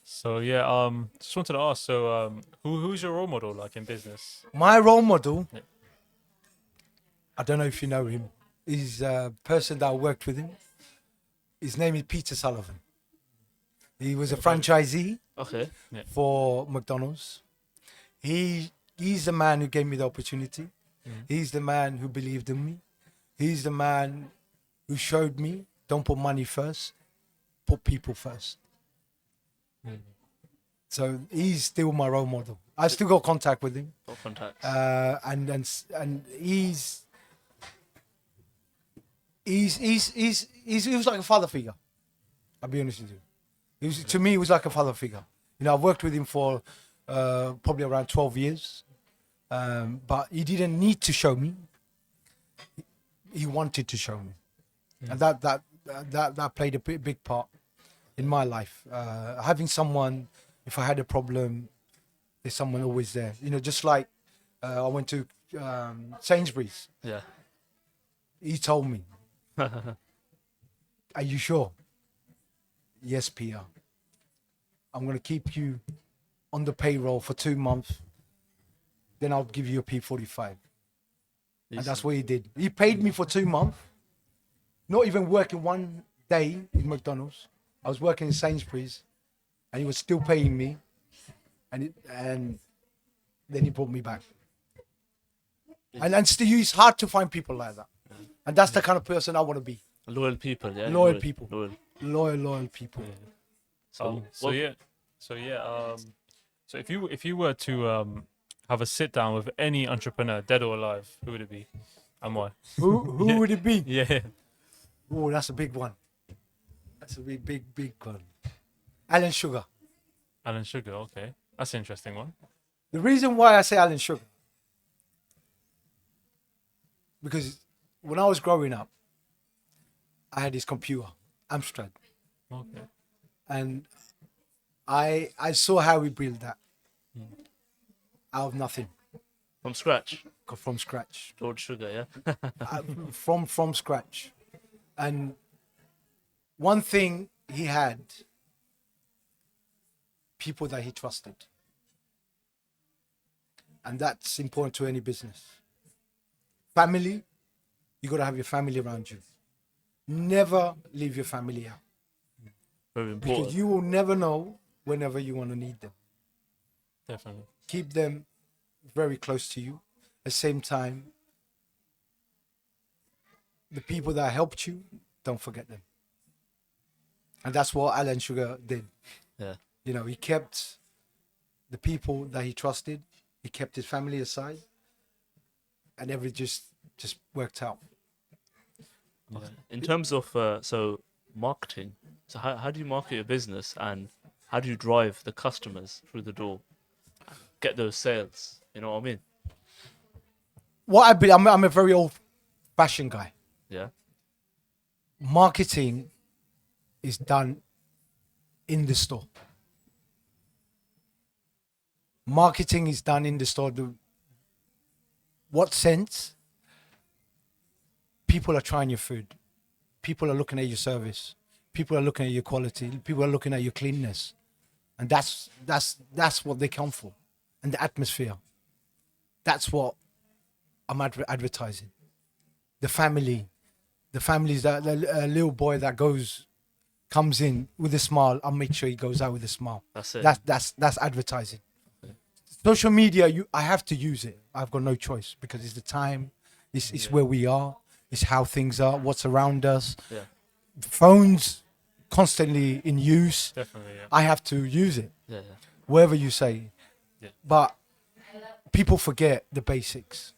So yeah, just wanted to ask. So, who's your role model like in business? My role model, Yeah. I don't know if you know him. He's a person that I worked with him. His name is Peter Sullivan. He was a franchisee Okay. for McDonald's. He's the man who gave me the opportunity. He's the man who believed in me. He's the man who showed me don't put money first, put people first. So he's still my role model. I still got contact with him, Got contacts. and he was like a father figure. I'll be honest with you. To me, he was like a father figure. You know, I've worked with him for probably around 12 years, but he didn't need to show me. He wanted to show me, and that played a big part in my life. Having someone, if I had a problem, there's someone always there. You know, just like I went to Sainsbury's. Yeah. He told me, "Are you sure?" Yes, Peter. I'm going to keep you on the payroll for 2 months. Then I'll give you a P45. And that's what he did. He paid me for 2 months. Not even working one day in McDonald's. I was working in Sainsbury's, and he was still paying me. And then he brought me back. And still, it's hard to find people like that. And that's the kind of person I want to be. Loyal people, yeah. Loyal people. Loyal. Loyal people. So, So if you were to have a sit down with any entrepreneur, dead or alive, who would it be, and why? Who would it be? Yeah. Oh, that's a big one. That's a big one. Alan Sugar. Alan Sugar. Okay, that's an interesting one. The reason why I say Alan Sugar, because when I was growing up, I had this computer, Amstrad, Okay. and I saw how we built that out of nothing, from scratch. from scratch, Lord Sugar, yeah. from scratch. And one thing he had, people that he trusted, and that's important to any business. Family, you got to have your family around you. Never leave your family out, Very important. because you will never know whenever you want to need them. Definitely. Keep them very close to you. At the same time, the people that helped you, don't forget them. And that's what Alan Sugar did. Yeah. You know, he kept the people that he trusted. He kept his family aside, and everything just worked out. Yeah. In terms of so marketing, so how do you market your business, and how do you drive the customers through the door, get those sales? You know what I mean? What I believe, I'm a very old-fashioned guy. Yeah. Marketing is done in the store. Marketing is done in the store. What sense? People are trying your food. People are looking at your service. People are looking at your quality. People are looking at your cleanness, and that's what they come for, and the atmosphere. That's what I'm advertising. The family, that the little boy that comes in with a smile. I'll make sure he goes out with a smile. That's it. That's advertising. Social media, I have to use it. I've got no choice, because it's the time. It's where we are. It's how things are, what's around us. Yeah. Phones constantly in use. Definitely, yeah. I have to use it, Yeah. whatever you say. Yeah. But people forget the basics.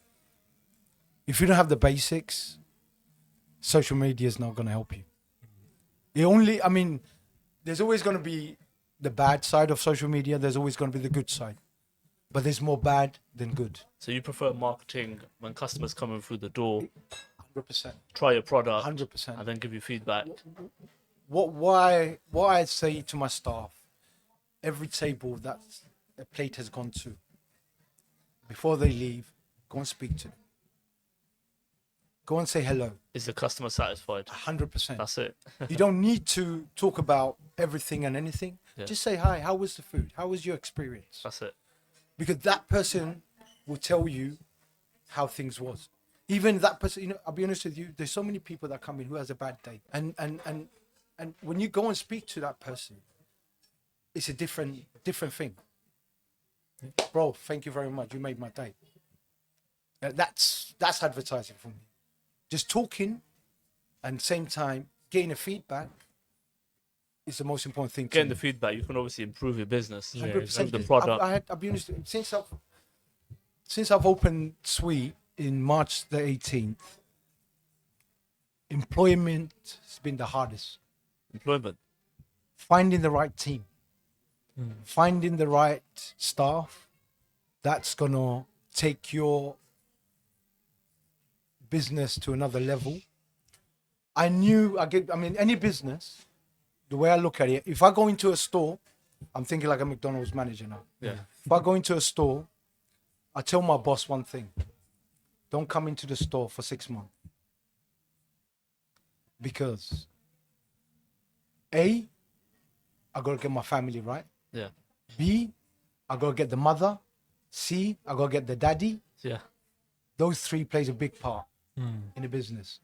If you don't have the basics, social media is not going to help you. There's always going to be the bad side of social media. There's always going to be the good side. But there's more bad than good. So you prefer marketing when customers coming through the door, 100%. try your product, 100%. and then give you feedback. What I say to my staff, every table that a plate has gone to, before they leave, go and speak to them. Go and say hello. Is the customer satisfied? 100%. That's it. You don't need to talk about everything and anything. Yeah. Just say hi. How was the food? How was your experience? That's it. Because that person will tell you how things was. Even that person, I'll be honest with you. There's so many people that come in who has a bad day, and when you go and speak to that person, it's a different thing. Bro, thank you very much. You made my day. That's advertising for me. Just talking, and same time getting a feedback is the most important thing. Getting to the feedback, you can obviously improve your business. Yeah, 100%. Improve the product. I'll be honest. Since I've opened Sweet in March the 18th, employment has been the hardest. Employment. Finding the right team, finding the right staff that's gonna take your business to another level. Any business, the way I look at it, if I go into a store, I'm thinking like a McDonald's manager now. Yeah. If I go into a store, I tell my boss one thing: don't come into the store for 6 months. Because A, I gotta get my family right. Yeah. B, I gotta get the mother. C, I gotta get the daddy. Yeah. Those three plays a big part in the business.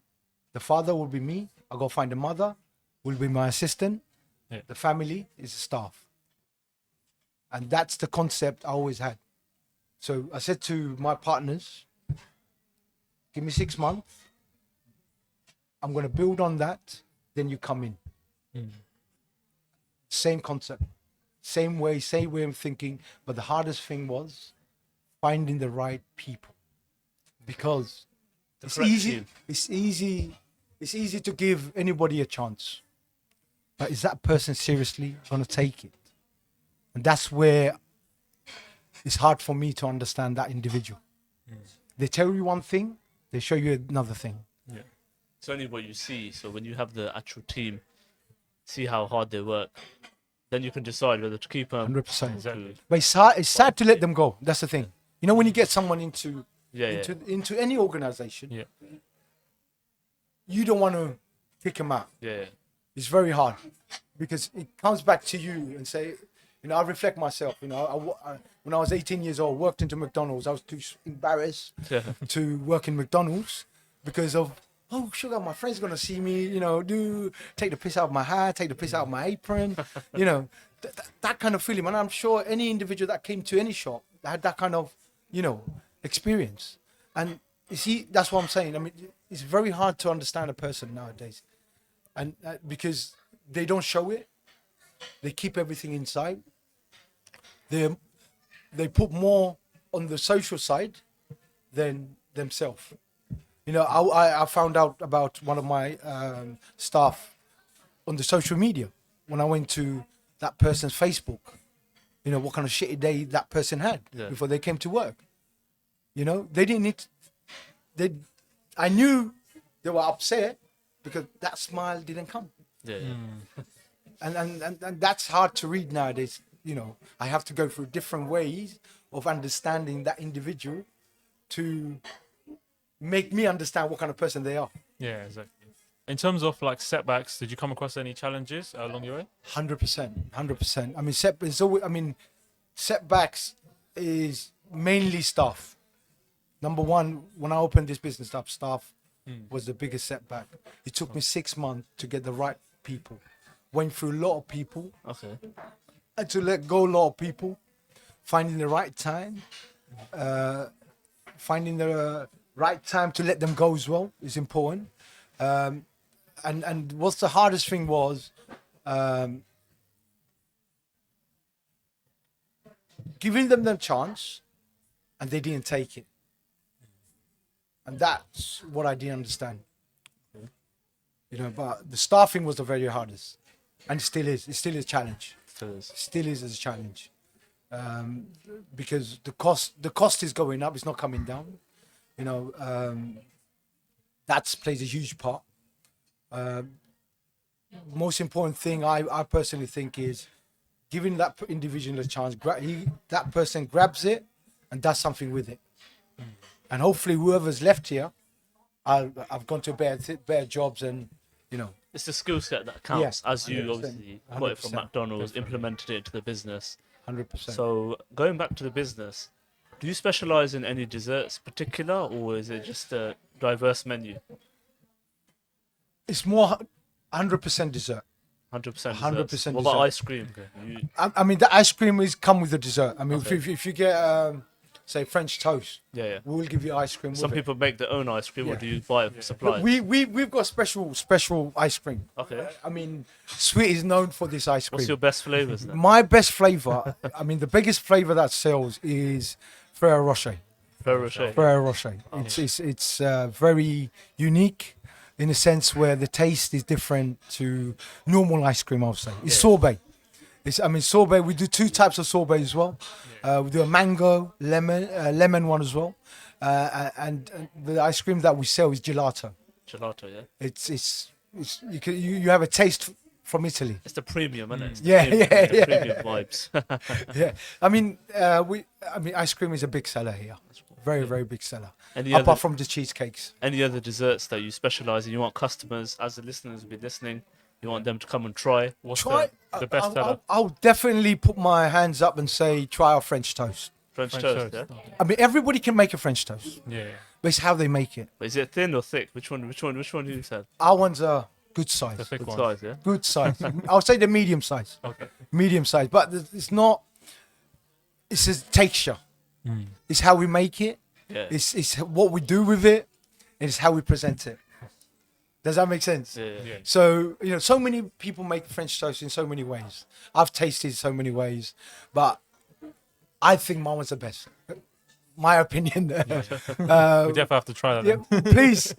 The father will be me. I gotta find the mother, will be my assistant. Yeah. The family is the staff. And that's the concept I always had. So I said to my partners, give me 6 months. I'm gonna build on that. Then you come in. Same concept, same way of thinking. But the hardest thing was finding the right people, because it's correct easy. team. It's easy to give anybody a chance, but is that person seriously gonna take it? And that's where it's hard for me to understand that individual. They tell you one thing, they show you another thing. Yeah. It's only what you see. So when you have the actual team, see how hard they work, then you can decide whether to keep them. 100%. Exactly. But it's sad to let them go. That's the thing. When you get someone into any organization, Yeah. you don't want to kick them out. Yeah. It's very hard, because it comes back to you and say, I reflect myself. When I was 18 years old, worked into McDonald's. I was too embarrassed Yeah. to work in McDonald's because of, oh, sugar, my friend's gonna see me, take the piss out of my hat, take the piss out of my apron, that kind of feeling. And I'm sure any individual that came to any shop had that kind of, experience. And you see, that's what I'm saying. It's very hard to understand a person nowadays, and because they don't show it, they keep everything inside. They put more on the social side than themselves. I found out about one of my staff on the social media when I went to that person's Facebook. What kind of shitty day that person had before they came to work. They didn't need. I knew they were upset because that smile didn't come. Yeah. And that's hard to read nowadays. I have to go through different ways of understanding that individual to make me understand what kind of person they are. Yeah, exactly. In terms of like setbacks, did you come across any challenges along your way? 100%. Setbacks is mainly staff. Number one, when I opened this business up, staff was the biggest setback. It took me 6 months to get the right people. Went through a lot of people. Okay. Had to let go a lot of people. Finding the right time. Finding the right time to let them go as well is important. And what's the hardest thing was giving them the chance, and they didn't take it, and that's what I didn't understand. But the staffing was the very hardest, and it still is. It's still a challenge. Still is a challenge, because the cost is going up. It's not coming down. That plays a huge part. Most important thing I personally think is giving that individual a chance. That person grabs it and does something with it, and hopefully whoever's left here, I've gone to better jobs, and It's the skill set that counts, Yeah, as you 100%, obviously got it from 100%, McDonald's, implemented it into the business. 100%. So going back to the business, do you specialize in any desserts particular, or is it just a diverse menu? It's more 100% dessert. 100% 100% desserts. What about dessert. ice cream? You, I mean, the ice cream is come with the dessert. I mean, Okay. if you get say French toast, yeah. we'll give you ice cream. Some with it. people make their own ice cream, or Yeah. do you buy it But supplies? we've got special ice cream. Okay. I mean, Sweet is known for this ice cream. What's your best flavors then? My best flavor, I mean, the biggest flavor that sells is Ferrero Rocher. Ferrero Rocher. Ferrero Rocher. It's very unique in a sense where the taste is different to normal ice cream. I'll say it's sorbet. Sorbet. We do two types of sorbet as well. We do a mango, lemon one as well, and the ice cream that we sell is gelato. Gelato, yeah. It's you have a taste from Italy. It's the premium, isn't it? It's the Yeah, premium, yeah, the yeah. premium vibes. Yeah, I mean, ice cream is a big seller here. Very big seller. Any Apart other, from the cheesecakes. any other desserts that you specialize in? You want customers, as the listeners will be listening, you want them to come and try. What's Try. the best seller? I'll definitely put my hands up and say try our French toast. French French toast, toast. yeah? I mean, everybody can make a French toast, Yeah. but it's how they make it. But is it thin or thick? Which one do you said? Our ones are good The size. thick Good one. size, yeah? Good size. I'll say the medium size. Okay. Medium size, but it's not. It's a texture. It's how we make it. Yeah. It's what we do with it. It's how we present it. Does that make sense? Yeah. Yeah. So so many people make French toast in so many ways. I've tasted so many ways, but I think my one's the best. My opinion. We definitely have to try that. Yeah, Then. please,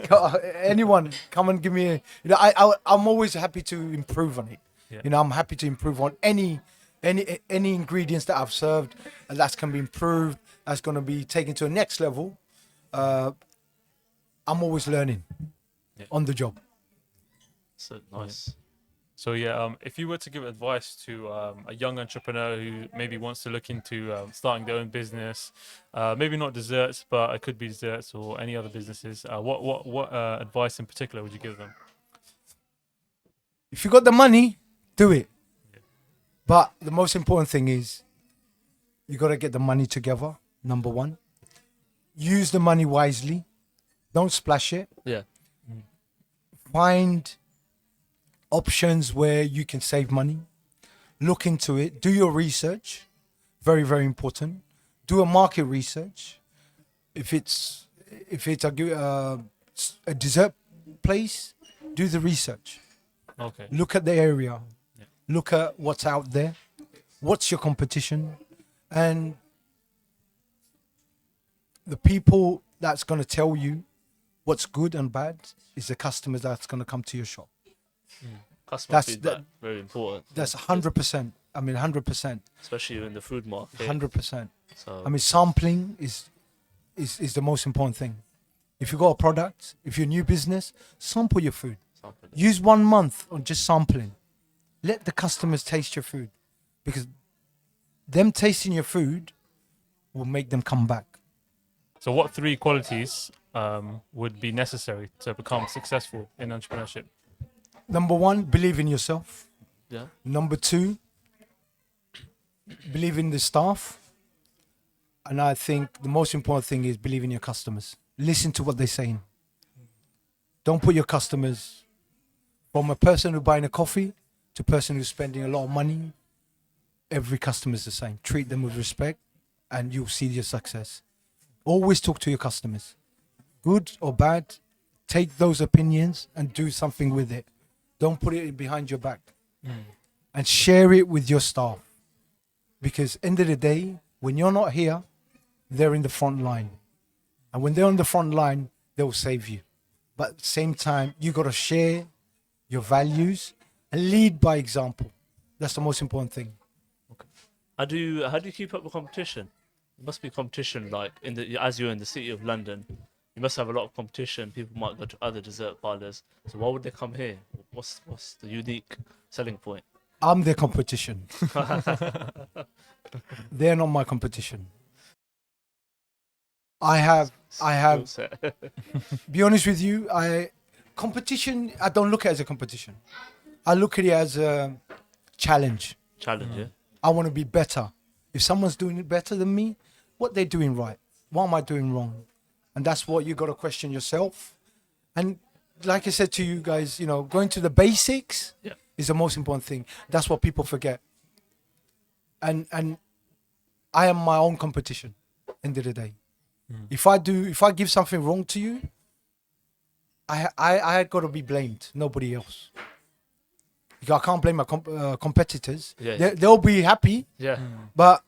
anyone, come and give me. I'm always happy to improve on it. Yeah. I'm happy to improve on any ingredients that I've served, and that's can be improved. That's going to be taken to a next level. I'm always learning on the job. So nice. So yeah, if you were to give advice to a young entrepreneur who maybe wants to look into starting their own business, maybe not desserts, but it could be desserts or any other businesses, what advice in particular would you give them? If you got the money, do it. But the most important thing is you got to get the money together. Number one, use the money wisely. Don't splash it. Yeah. Find options where you can save money. Look into it. Do your research. Very important. Do a market research. If it's a dessert place, do the research. Okay. Look at the area. Yeah. Look at what's out there. What's your competition? And the people that's going to tell you what's good and bad is the customers that's going to come to your shop. Customer That's feedback, very important. That's 100%. I mean, 100%. Especially in the food market. 100%. So I mean, sampling is the most important thing. If you got a product, if you're a new business, sample your food. something. Use 1 month on just sampling. Let the customers taste your food, because them tasting your food will make them come back. So what 3 qualities would be necessary to become successful in entrepreneurship? Number 1, believe in yourself. Yeah. Number 2, believe in the staff. And I think the most important thing is believe in your customers. Listen to what they're saying. Don't put your customers, from a person who's buying a coffee to a person who's spending a lot of money, every customer is the same. Treat them with respect and you'll see your success. Always talk to your customers. good or bad, take those opinions and do something with it. Don't put it behind your back, and share it with your staff. Because end of the day, when you're not here, they're in the front line, and when they're on the front line, they will save you. But at the same time, you got to share your values and lead by example. That's the most important thing. How do you keep up with competition? There must be competition, like as you're in the city of London, you must have a lot of competition. People might go to other dessert parlors. So why would they come here? What's the unique selling point? I'm their competition. They're not my competition. I have, Skill set. be honest with you, competition, I don't look at it as a competition. I look at it as a challenge. Challenge, yeah. I want to be better. If someone's doing it better than me, what they're doing right? What am I doing wrong? And that's what you got to question yourself. And like I said to you guys, going to the basics Yeah. is the most important thing. That's what people forget. And I am my own competition, end of the day. If I give something wrong to you, I got to be blamed, nobody else. I can't blame my competitors. Yeah. They'll be happy, Yeah. but at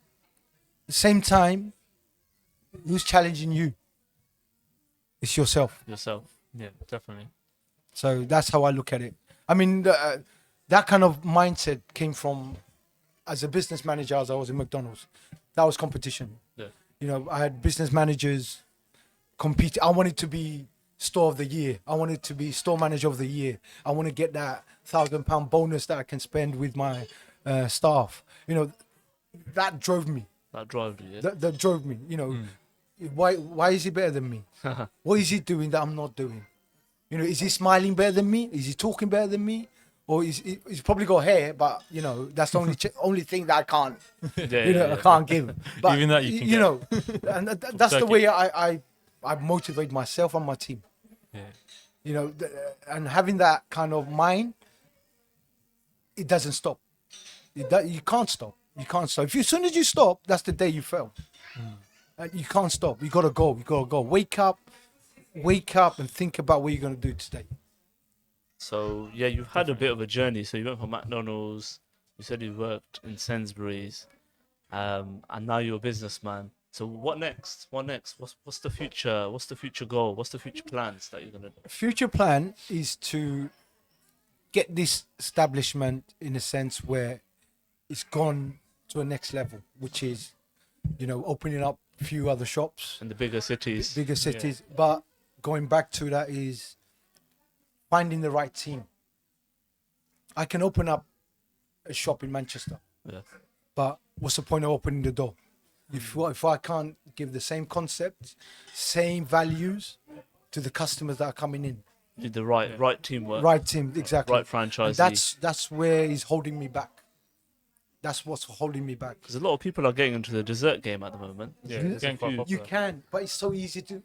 the same time, who's challenging you? It's yourself. Yourself. Yeah, definitely. So that's how I look at it. I mean, that kind of mindset came from, as a business manager, as I was in McDonald's. That was competition. Yeah. I had business managers compete. I wanted to be store of the year. I wanted to be store manager of the year. I want to get that £1,000 bonus that I can spend with my staff. That drove me. That drive you, yeah. That drove me. Why is he better than me? What is he doing that I'm not doing? Is he smiling better than me? Is he talking better than me? Or he's probably got hair, but that's the only thing that I can't. I can't give. But Even that you can and that's the way I motivate myself and my team. Yeah. And having that kind of mind, it doesn't stop. You can't stop. You can't stop. As soon as you stop, that's the day you fail. And you can't stop. You gotta go. You gotta go. Wake up, and think about what you're gonna do today. So yeah, you've had a bit of a journey. So you went from McDonald's. You said you worked in Sainsbury's, and now you're a businessman. So what next? What next? What's the future? What's the future goal? What's the future plans that you're gonna do? Future plan is to get this establishment in a sense where it's gone to a next level, which is, opening up a few other shops, In the bigger cities. bigger cities. But going back to that is finding the right team. I can open up a shop in Manchester, Yeah. but what's the point of opening the door? If I can't give the same concept, same values to the customers that are coming in, You need the right teamwork. right team, exactly. Right franchisee. And that's where he's holding me back. That's what's holding me back. Because a lot of people are getting into the dessert game at the moment. Yeah, You- it's getting quite you popular. You can, but it's so easy to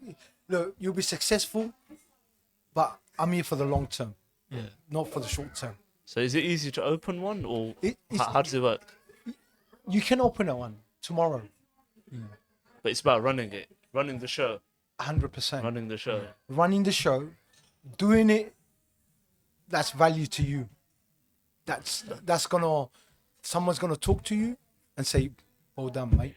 look. You'll be successful, but I'm here for the long term, not for the short term. So is it easy to open one, or how does it work? You can open a one tomorrow, But it's about running it, running the show, 100%. running the show. Running the show, doing it. That's value to you. Someone's gonna talk to you and say, "Well done, mate."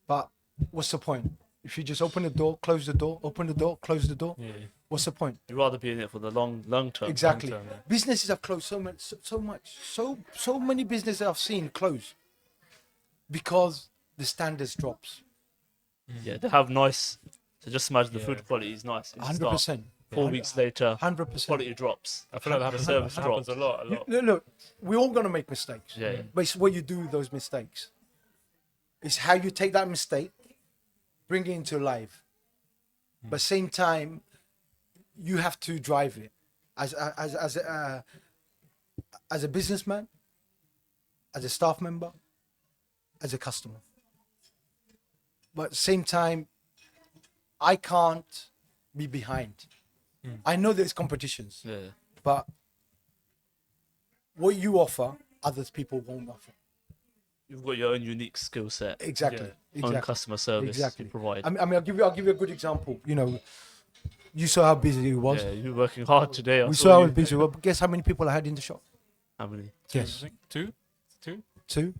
But what's the point if you just open the door, close the door, open the door, close the door? Yeah. What's the point? You'd rather be in it for the long term. Exactly. Long term, yeah. Businesses have closed so many businesses I've seen close because the standards drops. Yeah, they have nice. So just imagine the food quality is nice. At the start. 100%. 4 weeks later, 100%. quality drops. I feel like that The happens, service happens drops. a lot. Look, we're all gonna make mistakes. Yeah. But it's what you do with those mistakes. It's how you take that mistake, bring it into life. But same time, you have to drive it as a businessman, as a staff member, as a customer. But same time, I can't be behind. I know there's competitions, Yeah. but what you offer, others people won't offer. you've got your own unique skill set, Exactly. Yeah. own Exactly. customer service Exactly. you provide. I mean, I'll give you a good example. You know, you saw how busy it was. Yeah, you're working hard today. We saw how busy. Well, guess how many people I had in the shop? How many? Yes, I think two. 2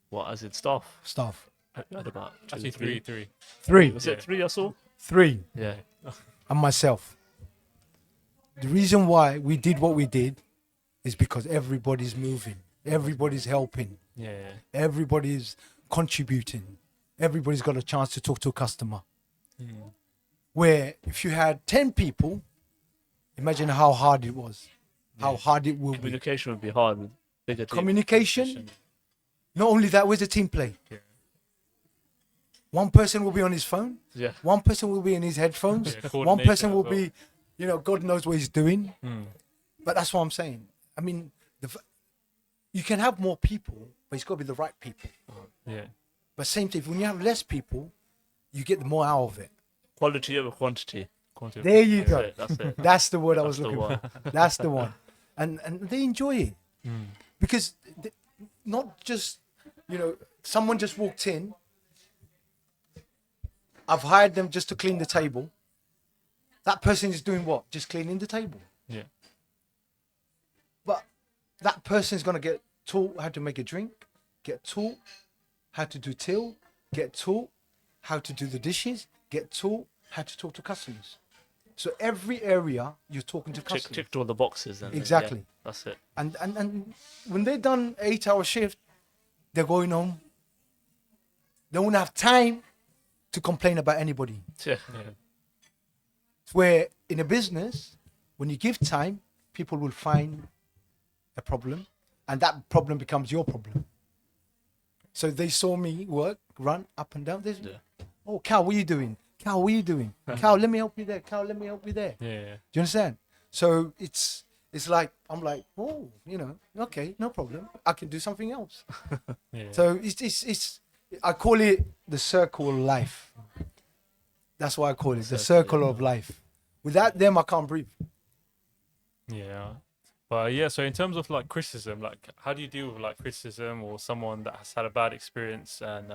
What, as in staff? staff. You had about two, Actually, three. 3, Was Yeah. it 3 I saw? 3, Yeah. and myself. The reason why we did what we did is because everybody's moving, everybody's helping, Yeah. everybody's contributing, everybody's got a chance to talk to a customer. Where if you had 10 people, imagine how hard it was, how hard it will be. Communication would be hard with bigger team. Communication. Not only that, where's the team play? Yeah. One person will be on his phone. Yeah. One person will be in his headphones. Yeah, One person coordination will as well. be, you know, God knows what he's doing. Mm. But that's what I'm saying. I mean, you can have more people, but it's got to be the right people. Yeah. But same thing, when you have less people, you get more out of it. Quality over quantity. Quantity. There you That's go. it. That's it. That's the word I was That's the looking one. for. That's the one. And they enjoy it. Mm. Because not just, you know, someone just walked in. I've hired them just to clean the table. That person is doing what? Just cleaning the table. Yeah. But that person is going to get taught how to make a drink, get taught how to do till, get taught how to do the dishes, get taught how to talk to customers. So every area you're talking to customers. Ticked all the boxes. And Exactly. Yeah, that's it. And when they're done 8-hour shift, they're going home. They won't have time to complain about anybody. Yeah. Yeah. Where in a business, when you give time, people will find a problem, and that problem becomes your problem. So they saw me work, run up and down. Yeah. Oh, Cal, what are you doing? Cal, what are you doing? Cal, let me help you there. Cal, let me help you there. Yeah. Do you understand? So it's like, I'm like, oh, you know, okay, no problem. I can do something else. Yeah. So it's I call it the circle of life. That's what I call it, the circle of life. Without them, I can't breathe. Yeah. But yeah, so in terms of like criticism, like how do you deal with like criticism or someone that has had a bad experience and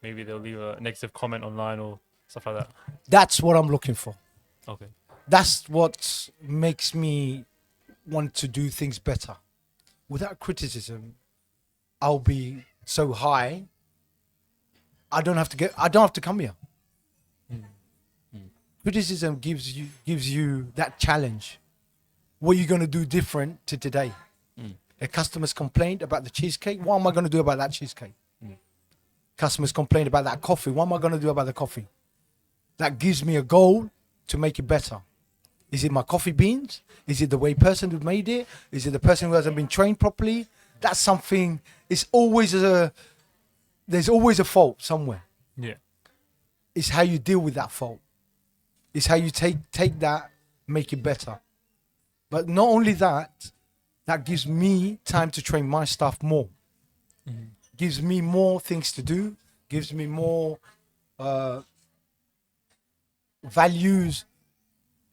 maybe they'll leave a negative comment online or stuff like that? That's what I'm looking for. Okay. That's what makes me want to do things better. Without criticism, I'll be so high. I don't have to come here. Criticism gives you that challenge. What are you going to do different to today? A customer's complained about the cheesecake. What am I going to do about that cheesecake? Customers complained about that coffee. What am I going to do about the coffee? That gives me a goal to make it better. Is it my coffee beans? Is it the way person who made it? Is it the person who hasn't been trained properly? That's something. There's always a fault somewhere. Yeah. It's how you deal with that fault. It's how you take that, make it better. But not only that, that gives me time to train my staff more. Gives me more things to do. Gives me more values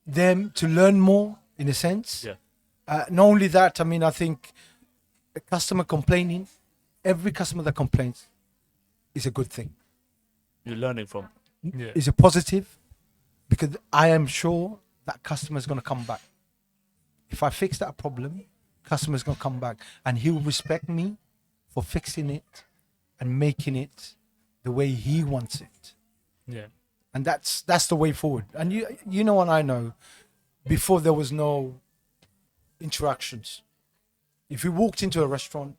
them to learn more, in a sense. Yeah. Not only that, I mean, I think a customer complaining, every customer that complains is a good thing. You're learning from. Yeah. Is a positive, because I am sure that customer is going to come back. If I fix that problem, customer is going to come back and he will respect me for fixing it and making it the way he wants it. Yeah. And that's the way forward. And you know, and I know, before there was no interactions. If you walked into a restaurant,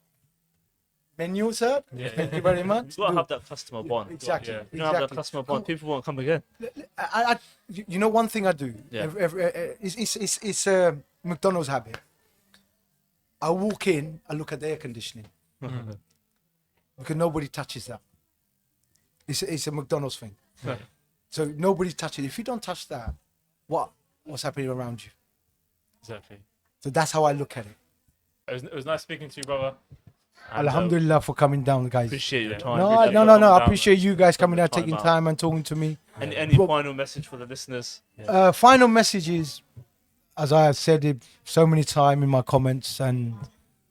menu, sir, Yeah. thank you very much. You gotta have that customer bond. Exactly. Yeah. You don't have that customer bond, people won't come again. You know, one thing I do, Yeah. it's a McDonald's habit. I walk in, I look at the air conditioning because nobody touches that. It's a McDonald's thing. Yeah. So nobody touches it. If you don't touch that, what's happening around you? Exactly. So that's how I look at it. It was nice speaking to you, brother. And, Alhamdulillah for coming down, guys. Appreciate your Yeah. time. No, Appreciate no, you no, coming no. I down, appreciate you guys coming out, Time taking out. time and talking to me. man. Any final message for the listeners? Final message is, as I have said it so many times in my comments, and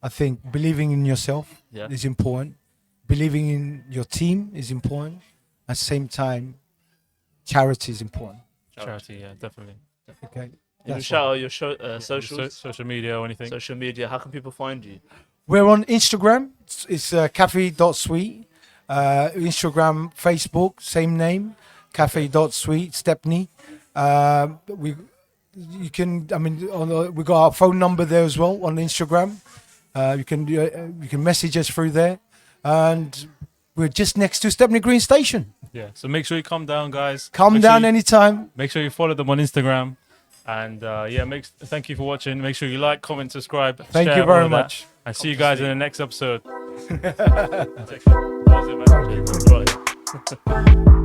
I think believing in yourself Yeah. is important. Believing in your team is important. At the same time, charity is important. Charity, yeah, definitely. Okay. You That's shout all. out your socials, Social media or anything. social media. How can people find you? We're on Instagram. It's cafe.sweet. Instagram, Facebook, same name, cafe.sweet, Stepney. You can, I mean, we got our phone number there as well on Instagram. You can message us through there, and we're just next to Stepney Green Station. Yeah. So make sure you come down, guys. Come Make sure down you- anytime. Make sure you follow them on Instagram. And thank you for watching. Make sure you like, comment, subscribe. Thank share, you all very of that. much. And see you guys in the next episode. Take care. That was it, man. Right.